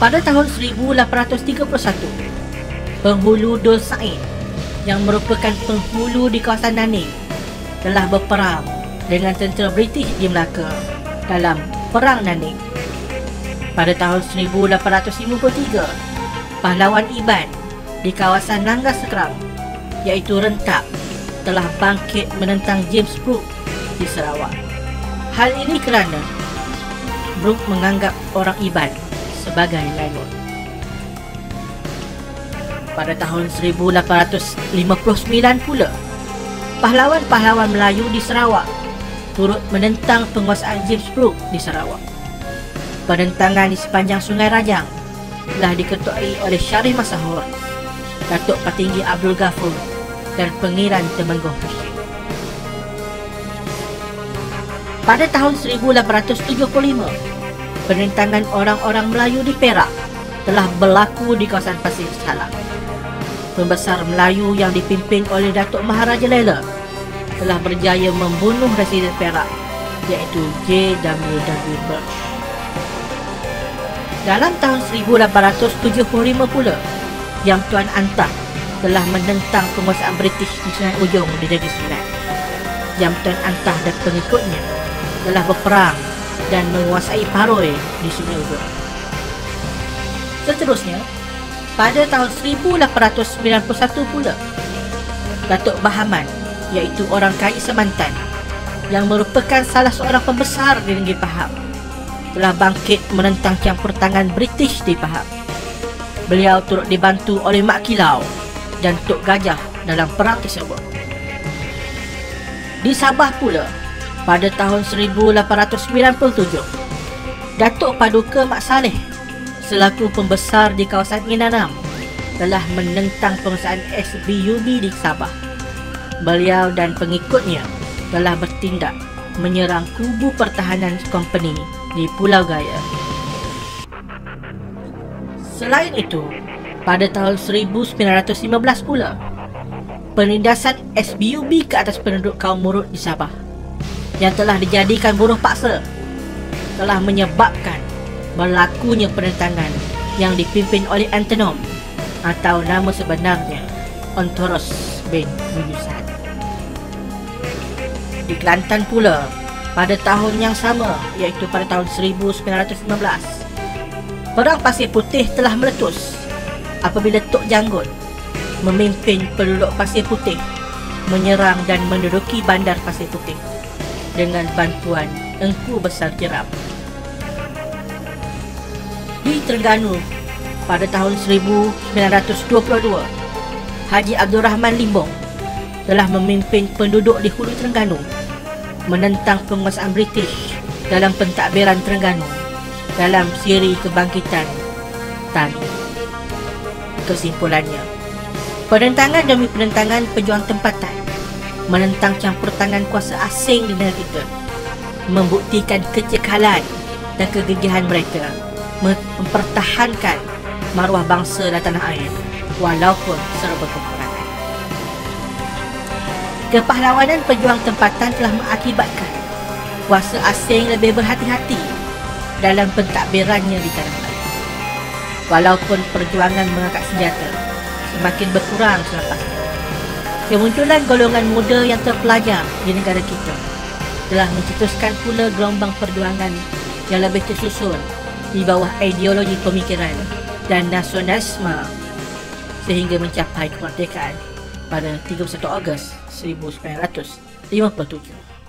Pada tahun 1831, penghulu Dol Said yang merupakan penghulu di kawasan Nanning telah berperang dengan tentera British di Melaka dalam Perang Nanning. Pada tahun 1853, pahlawan Iban di kawasan Nangga Sekerang iaitu Rentak telah bangkit menentang James Brooke di Sarawak. Hal ini kerana Brooke menganggap orang Iban sebagai lanun. Pada tahun 1859 pula, pahlawan-pahlawan Melayu di Sarawak turut menentang penguasaan James Brooke di Sarawak. Penentangan di sepanjang Sungai Rajang telah diketuai oleh Syarif Masahur, Datuk Patinggi Abdul Ghafur dan Pengiran Temenggung Hashim. Pada tahun 1875, penentangan orang-orang Melayu di Perak telah berlaku di kawasan Pasir Salang. Pembesar Melayu yang dipimpin oleh Datuk Maharaja Lela telah berjaya membunuh residen Perak iaitu J.W.W. Birch. Dalam tahun 1875 pula, Yang Tuan Antah telah menentang penguasaan British di Sungai Ujong di Negeri Sembilan. Yang Tuan Antah dan pengikutnya telah berperang dan menguasai Paroi di Sungai Ujong. Seterusnya, pada tahun 1891 pula, Datuk Bahaman iaitu orang Kai Semantan yang merupakan salah seorang pembesar di Negeri Pahang telah bangkit menentang campur tangan British di Pahang. Beliau turut dibantu oleh Mak Kilau dan Tok Gajah dalam perang tersebut. Di Sabah pula, pada tahun 1897, Datuk Paduka Mak Saleh selaku pembesar di kawasan Inanam telah menentang penguasaan SBUB di Sabah. Beliau dan pengikutnya telah bertindak menyerang kubu pertahanan Company di Pulau Gaya. Selain itu, pada tahun 1915 pula, penindasan SBUB ke atas penduduk kaum Murut di Sabah yang telah dijadikan buruh paksa telah menyebabkan berlakunya penentangan yang dipimpin oleh Antenom atau nama sebenarnya Ontoros bin Muyusan. Di Kelantan pula, pada tahun yang sama iaitu pada tahun 1915, Perang Pasir Putih telah meletus apabila Tok Janggut memimpin penduduk Pasir Putih menyerang dan menduduki bandar Pasir Putih dengan bantuan Engku Besar Jeram. Di Terengganu, pada tahun 1922, Haji Abdul Rahman Limbong telah memimpin penduduk di Hulu Terengganu menentang penguasaan British dalam pentadbiran Terengganu dalam siri kebangkitan Tani. Kesimpulannya, penentangan demi penentangan pejuang tempatan menentang campur tangan kuasa asing di negara kita membuktikan kecekalan dan kegigihan mereka mempertahankan maruah bangsa dan tanah air walaupun serba kekurangan. Kepahlawanan pejuang tempatan telah mengakibatkan kuasa asing lebih berhati-hati dalam pentadbirannya di tanah air. Walaupun perjuangan mengangkat senjata semakin berkurang selepasnya, kemunculan golongan muda yang terpelajar di negara kita telah mencetuskan pula gelombang perjuangan yang lebih tersusun di bawah ideologi pemikiran dan nasionalisme sehingga mencapai kemerdekaan pada 31 Ogos 1957.